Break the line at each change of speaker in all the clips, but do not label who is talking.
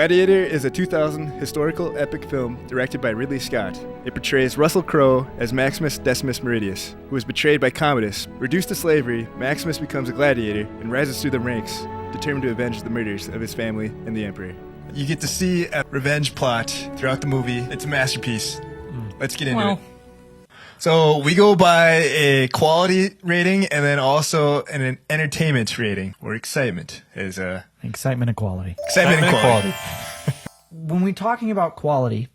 Gladiator is a 2000 historical epic film directed by Ridley Scott. It portrays Russell Crowe as Maximus Decimus Meridius, who is betrayed by Commodus. Reduced to slavery, Maximus becomes a gladiator and rises through the ranks, determined to avenge the murders of his family and the emperor. You get to see a revenge plot throughout the movie. It's a masterpiece. Let's get into it. So we go by a quality rating and then also an entertainment rating, or excitement is
excitement and quality.
Excitement and quality.
When we're talking about quality,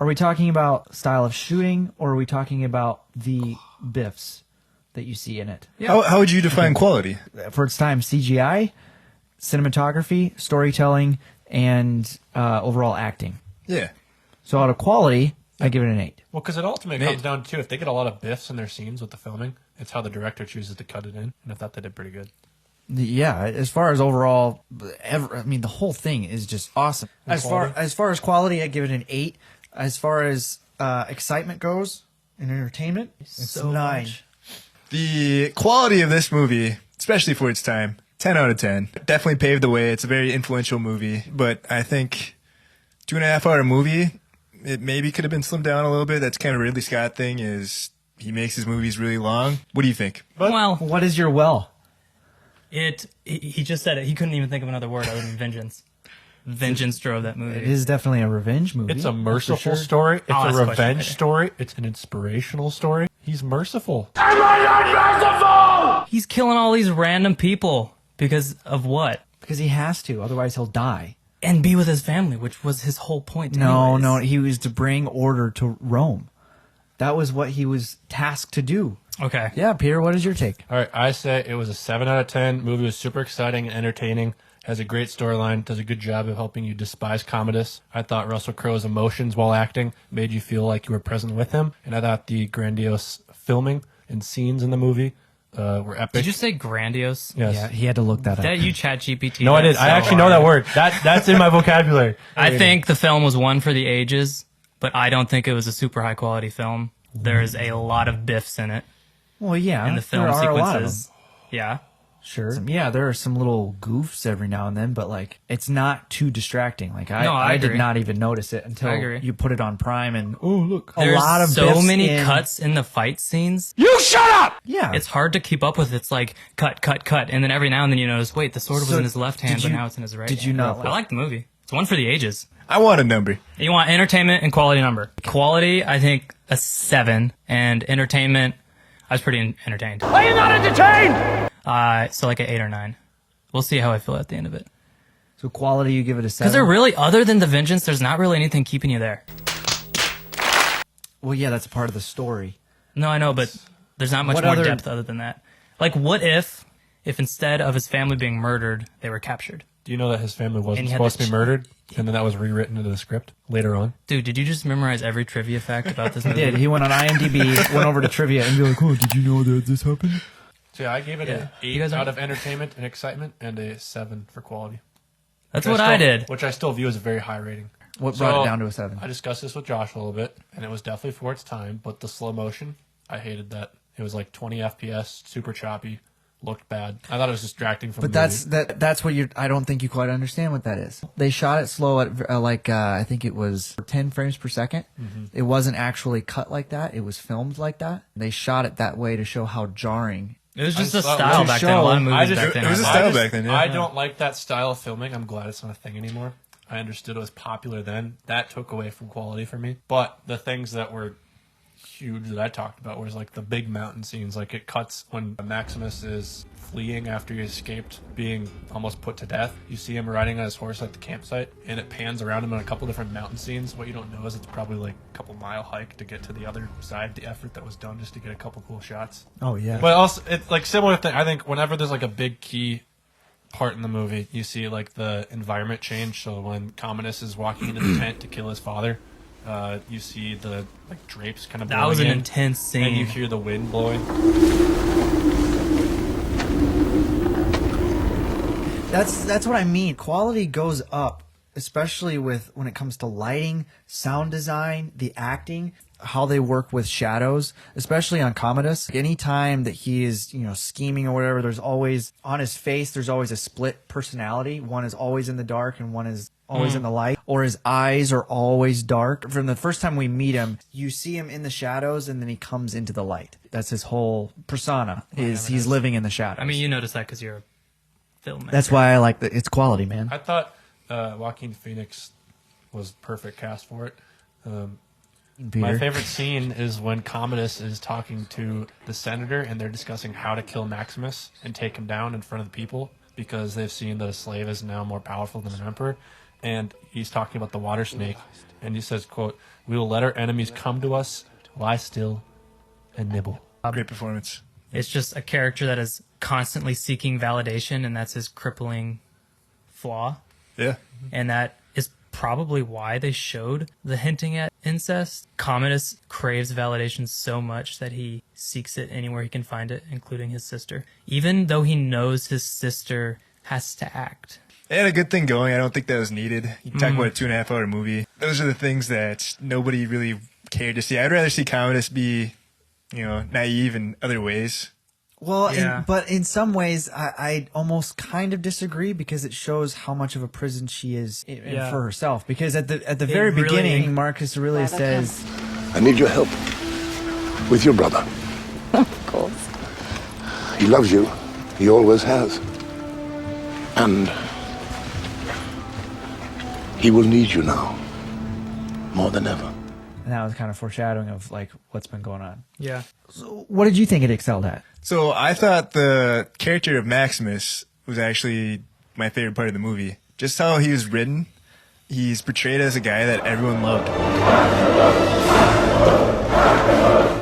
are we talking about style of shooting, or are we talking about the biffs that you see in it?
Yeah. How would you define quality?
For its time, CGI, cinematography, storytelling, and overall acting.
Yeah.
So out of quality, I give it an 8.
Well, because it ultimately comes down to, if they get a lot of biffs in their scenes with the filming, it's how the director chooses to cut it in, and I thought they did pretty good.
Yeah, as far as overall, the whole thing is just awesome. As far as quality, I give it an 8. As far as excitement goes and entertainment, it's
so
9.
much.
The quality of this movie, especially for its time, 10 out of 10. Definitely paved the way. It's a very influential movie, but I think 2.5 hour movie, it maybe could have been slimmed down a little bit. That's kind of Ridley Scott thing, is he makes his movies really long. What do you think?
Well,
What is your well?
he just said it. He couldn't even think of another word other than vengeance. Vengeance drove that movie.
It is definitely a revenge movie.
It's a merciful
for sure.
story. It's
I'll
a
ask a question
revenge
later.
story. It's an inspirational story. He's merciful.
He's killing all these random people because of what?
Because he has to, otherwise he'll die.
And be with his family, which was his whole point.
No,
anyways.
he was to bring order to Rome. That was what he was tasked to do.
Okay.
Yeah, Peter, what is your take?
All right, I say it was a 7 out of 10. Movie was super exciting and entertaining. Has a great storyline. Does a good job of helping you despise Commodus. I thought Russell Crowe's emotions while acting made you feel like you were present with him. And I thought the grandiose filming and scenes in the movie were epic.
Did you say grandiose?
Yes.
Yeah, he had to look that up.
That you chat GPT?
No, I did. I actually know that word. That's in my vocabulary.
I think the film was one for the ages, but I don't think it was a super high quality film. There's a lot of biffs in it,
Well, yeah,
in the film
there are a lot of them.
sequences. Yeah.
Sure. Yeah, there are some little goofs every now and then, but like it's not too distracting. Like
No,
I
I
did
agree.
not even notice it until
I agree.
you put it on Prime and oh look,
There's
a lot of
so
biffs
many
in-
cuts in the fight scenes.
Yeah,
It's hard to keep up with. It's like cut, cut, cut, and then every now and then you notice, wait, the sword was
So,
in his left hand,
did
but
you-
now it's in his right.
did you
hand.
not
I
like-
like the movie. It's one for the ages.
I want a number.
You want entertainment and quality number. Quality, I think a 7, and entertainment, I was pretty entertained.
Are you not entertained?
So like an 8 or 9. We'll see how I feel at the end of it.
so quality you give it a 7.
Because there really, other than the vengeance, there's not really anything keeping you there.
Well, yeah, that's a part of the story.
No, I know, but there's not much
What
more
other-
depth other than that. Like, what if instead of his family being murdered, they were captured?
Do you know that his family
And
wasn't
he had
supposed
the
to be murdered? And then that was rewritten into the script later on.
Dude, did you just memorize every trivia fact about this
He
movie?
did. He went on IMDb, went over to trivia, and be like, "Oh, did you know that this happened?"
So yeah, I gave it
Yeah.
an
You
8
guys are-
out of entertainment and excitement and a 7 for quality.
That's
Which
what I
still-
did.
Which I still view as a very high rating.
What brought
So,
it down to a 7?
I discussed this with Josh a little bit, and it was definitely for its time, but the slow motion, I hated that. It was like 20 FPS, super choppy, looked bad. I thought it was distracting from
But
the movie.
that's what you're. I don't think you quite understand what that is. They shot it slow at I think it was 10 frames per second. It wasn't actually cut like that. It was filmed like that. They shot it that way to show how jarring.
It was just
I
a
thought-
style
to
back then. A lot of
show-
movies back then.
it was a
had
style
that.
back then, yeah.
I don't like that style of filming. I'm glad it's not a thing anymore. I understood it was popular then. That took away from quality for me. But the things that were huge that I talked about was like the big mountain scenes. Like it cuts when Maximus is fleeing after he escaped being almost put to death. You see him riding on his horse at the campsite, and it pans around him in a couple different mountain scenes. What you don't know is it's probably like a couple mile hike to get to the other side. The effort that was done just to get a couple cool shots.
Oh yeah.
But also, it's like similar thing. I think whenever there's like a big key part in the movie, you see like the environment change. So when Commodus is walking into the tent to kill his father, you see the like drapes kind of blowing
That was an
in,
intense scene.
and you hear the wind blowing.
That's what I mean. Quality goes up, especially when it comes to lighting, sound design, the acting, how they work with shadows, especially on Commodus. Anytime that he is, scheming or whatever, there's always on his face, there's always a split personality. One is always in the dark and one is always in the light, or his eyes are always dark. From the first time we meet him, you see him in the shadows, and then he comes into the light. That's his whole persona, he's living in the shadows.
I mean, you notice that because you're a filmmaker.
That's why I like it's quality, man.
I thought Joaquin Phoenix was perfect cast for it. My favorite scene is when Commodus is talking to the senator, and they're discussing how to kill Maximus and take him down in front of the people because they've seen that a slave is now more powerful than an emperor. And he's talking about the water snake, and he says, quote, "We will let our enemies come to us, lie still, and nibble."
Great performance.
It's just a character that is constantly seeking validation, and that's his crippling flaw.
Yeah.
And that is probably why they showed the hinting at incest. Commodus craves validation so much that he seeks it anywhere he can find it, including his sister. Even though he knows his sister has to act.
They had a good thing going. I don't think that was needed. You talk about a 2.5-hour movie. Those are the things that nobody really cared to see. I'd rather see Commodus be, naive in other ways.
Well,
Yeah.
but in some ways, I almost kind of disagree because it shows how much of a prison she is for herself. Because at the very
really-
beginning, Marcus Aurelius says,
I need your help with your brother.
Of course.
He loves you. He always has. And he will need you now more than ever.
and that was kind of foreshadowing of like what's been going on.
Yeah.
So what did you think it excelled at?
So I thought the character of Maximus was actually my favorite part of the movie. Just how he was written. He's portrayed as a guy that everyone loved.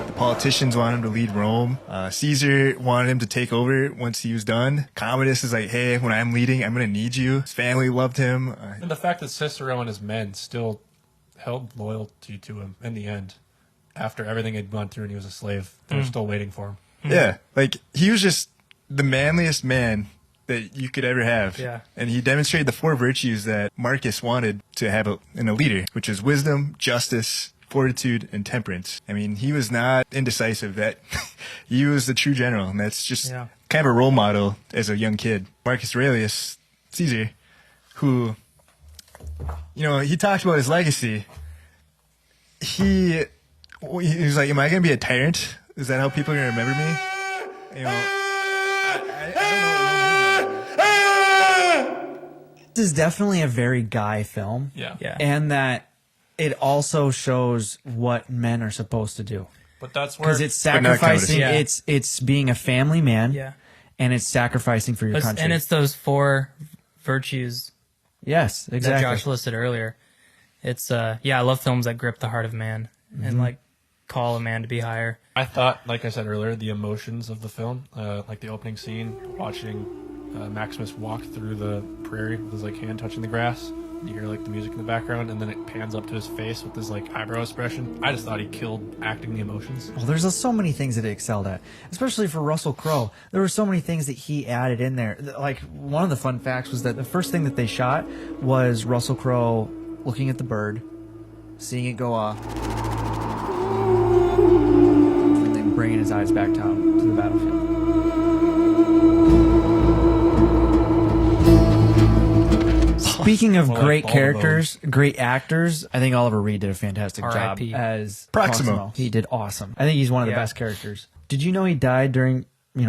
The politicians wanted him to lead Rome. Caesar wanted him to take over once he was done. Commodus is like, hey, when I'm leading, I'm going to need you. His family loved him.
And the fact that Cicero and his men still held loyalty to him in the end, after everything had gone through and he was a slave, they were still waiting for him.
Yeah, like he was just the manliest man that you could ever have.
Yeah.
And he demonstrated the 4 virtues that Marcus wanted to have in a leader, which is wisdom, justice, fortitude, and temperance. I mean, he was not indecisive. That he was the true general, and that's just kind of a role model as a young kid. Marcus Aurelius, Caesar, who, he talked about his legacy. He was like, am I going to be a tyrant? Is that how people are going to remember me? I don't know.
This is definitely a very guy film.
Yeah.
And that it also shows what men are supposed to do.
But that's where
Because it's sacrificing,
Yeah.
it's being a family man,
Yeah.
and it's sacrificing for your country.
And it's those 4 virtues
yes,
that
exactly.
Josh listed earlier. It's I love films that grip the heart of man and like call a man to be higher.
I thought, like I said earlier, the emotions of the film, like the opening scene, watching Maximus walk through the prairie with his hand touching the grass. You hear the music in the background, and then it pans up to his face with his eyebrow expression. I just thought he killed acting the emotions.
Well, there's so many things that it excelled at, especially for Russell Crowe. There were so many things that he added in there. Like, one of the fun facts was that the first thing that they shot was Russell Crowe looking at the bird, seeing it go off, and then bringing his eyes back down to the battlefield. Speaking of
More like
great
ball
characters, great actors, I think Oliver Reed did a fantastic job
R.I.P.
as
Proximo.
He did awesome. I think he's one of the
Yeah.
best characters. Did you know he died during,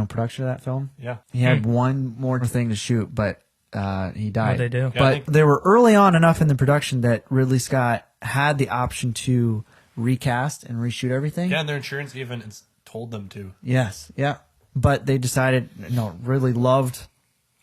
production of that film?
Yeah.
He had one more thing to shoot, but he died.
What'd they do?
Yeah, I
But
think-
they were early on enough in the production that Ridley Scott had the option to recast and reshoot everything.
Yeah, and their insurance even told them to.
Yes, yeah. But they decided, Ridley loved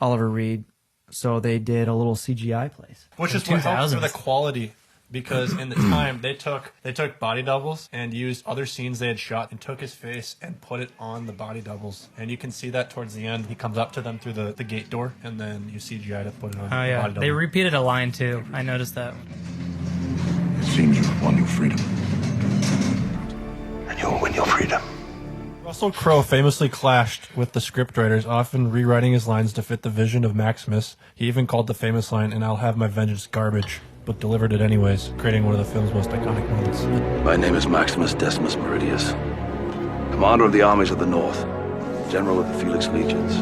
Oliver Reed, so they did a little CGI place.
Which is
In
what helps for
2000s.
the quality, because in the time they took body doubles and used other scenes they had shot and took his face and put it on the body doubles, and you can see that towards the end. He comes up to them through the gate door, and then you CGI to put it on.
Oh
the
yeah,
body double.
they repeated a line too. I noticed that.
It seems you have won your freedom. And you'll win your freedom.
Russell Crowe famously clashed with the scriptwriters, often rewriting his lines to fit the vision of Maximus. He even called the famous line, "And I'll have my vengeance," garbage, but delivered it anyways, creating one of the film's most iconic moments.
My name is Maximus Decimus Meridius, commander of the armies of the North, general of the Felix Legions,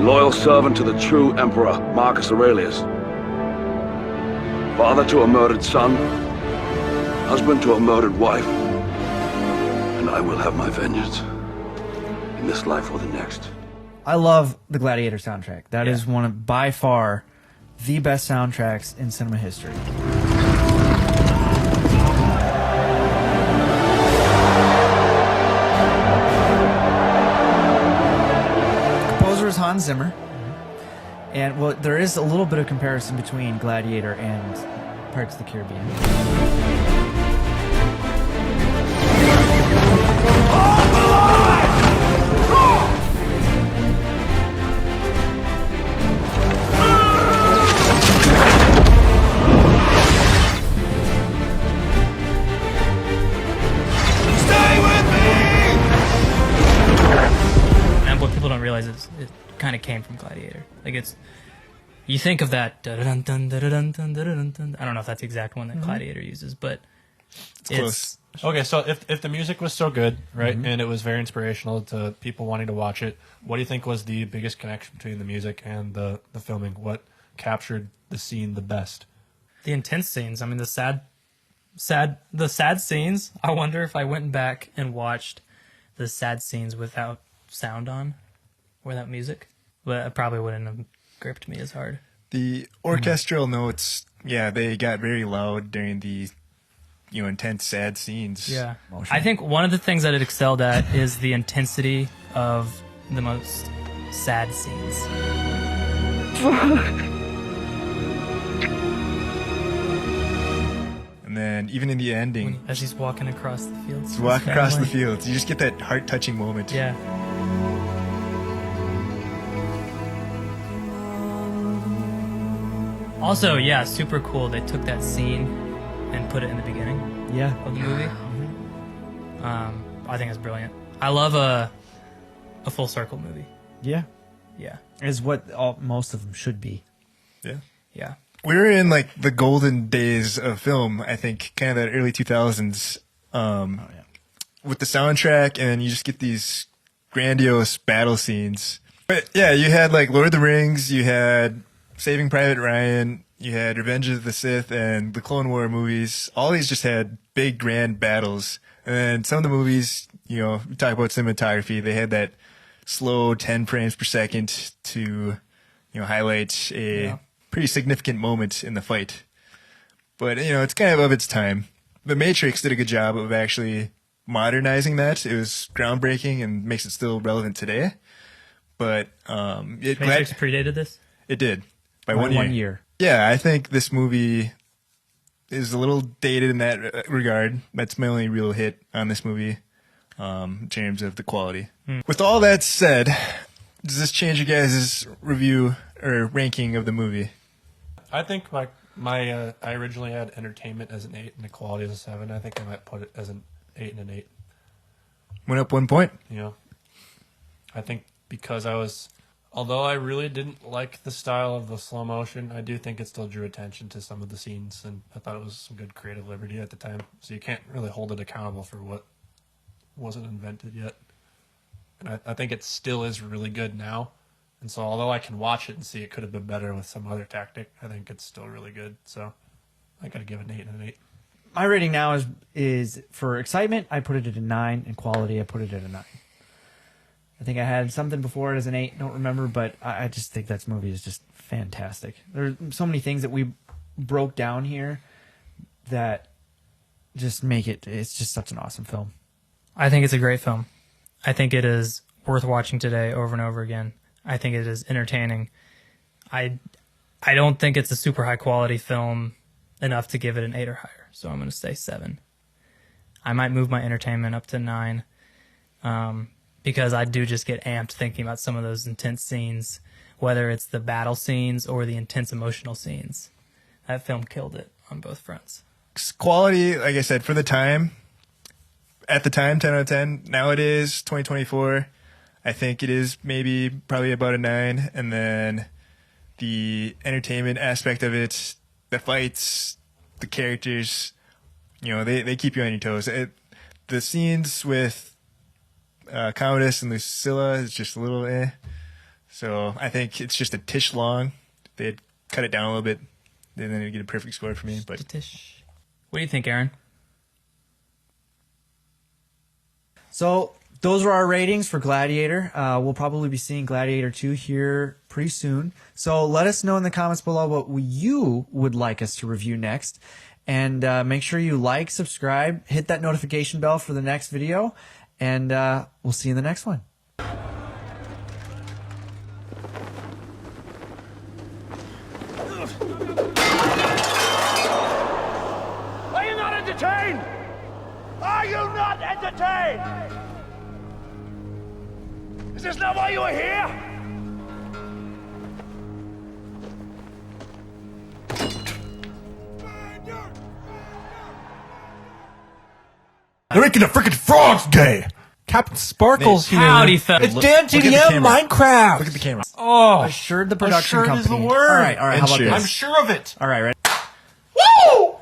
loyal servant to the true emperor Marcus Aurelius. Father to a murdered son, husband to a murdered wife, and I will have my vengeance in this life or the next.
I love the Gladiator soundtrack. That is one of, by far, the best soundtracks in cinema history. The composer is Hans Zimmer. And, well, there is a little bit of comparison between Gladiator and Pirates of the Caribbean.
And what people don't realize is it kind of came from Gladiator. Like it's, you think of that. Dun-dun-dun, dun-dun-dun, dun-dun-dun. I don't know if that's the exact one that Gladiator uses, but it's
close.
Okay, so if the music was so good, right, and it was very inspirational to people wanting to watch it, what do you think was the biggest connection between the music and the filming? What captured the scene the best?
the intense scenes. I mean, the sad scenes. I wonder if I went back and watched the sad scenes without sound on, without music, but it probably wouldn't have gripped me as hard.
The orchestral notes, yeah, they got very loud during the, intense, sad scenes.
Yeah. I think one of the things that it excelled at is the intensity of the most sad scenes.
And then even in the ending,
As she's walking across the fields.
you walk across the fields, you just get that heart-touching moment.
Yeah. Also, yeah, super cool. They took that scene and put it in the beginning of the movie. I think it's brilliant. I love a full circle movie.
Yeah.
Yeah.
Is what most of them should be.
Yeah.
Yeah.
We were in like the golden days of film, I think, kind of that early 2000s, with the soundtrack, and you just get these grandiose battle scenes. But yeah, you had like Lord of the Rings, you had Saving Private Ryan, you had Revenge of the Sith, and the Clone War movies. All these just had big, grand battles. And then some of the movies, we talk about cinematography, they had that slow 10 frames per second to, highlight a pretty significant moment in the fight. But, it's kind of its time. The Matrix did a good job of actually modernizing that. It was groundbreaking and makes it still relevant today. But
Matrix predated this?
It did. By
By
1 year. Yeah, I think this movie is a little dated in that regard. That's my only real hit on this movie in terms of the quality. With all that said, does this change your guys' review or ranking of the movie?
I think my I originally had entertainment as an 8 and the quality as a 7. I think I might put it as an 8 and an 8.
Went up 1 point.
I think because although I really didn't like the style of the slow motion, I do think it still drew attention to some of the scenes, and I thought it was some good creative liberty at the time. So you can't really hold it accountable for what wasn't invented yet. And I think it still is really good now. And so although I can watch it and see it could have been better with some other tactic, I think it's still really good. So I got to give it an 8 and an 8.
My rating now is for excitement, I put it at a 9, and quality, I put it at a 9. I think I had something before it as an 8, don't remember, but I just think that movie is just fantastic. There's so many things that we broke down here that just make it's just such an awesome film.
I think it's a great film. I think it is worth watching today over and over again. I think it is entertaining. I don't think it's a super high quality film enough to give it an 8 or higher, so I'm going to say 7. I might move my entertainment up to 9. Because I do just get amped thinking about some of those intense scenes, whether it's the battle scenes or the intense emotional scenes. That film killed it on both fronts.
Quality, like I said, for the time, at the time, 10 out of 10. Nowadays, 2024, I think it is probably about a 9. And then the entertainment aspect of it, the fights, the characters, they keep you on your toes. The scenes with Commodus and Lucilla is just a little So I think it's just a tish long. They had cut it down a little bit. Then they get a perfect score for me. But
What do you think, Aaron?
So those were our ratings for Gladiator. We'll probably be seeing Gladiator 2 here pretty soon. So let us know in the comments below what you would like us to review next. And make sure you like, subscribe, hit that notification bell for the next video. And we'll see you in the next one.
Are you not entertained? Are you not entertained? Is this not why you are here?
They're making a freaking Frogs Day! Captain Sparkle's here.
Howdy, fella.
It's Dan TDM Minecraft!
look at the camera.
Oh,
Assured the production
assured
company.
is the word.
All right. How about
Assured.
this?
I'm sure of it.
All right, ready?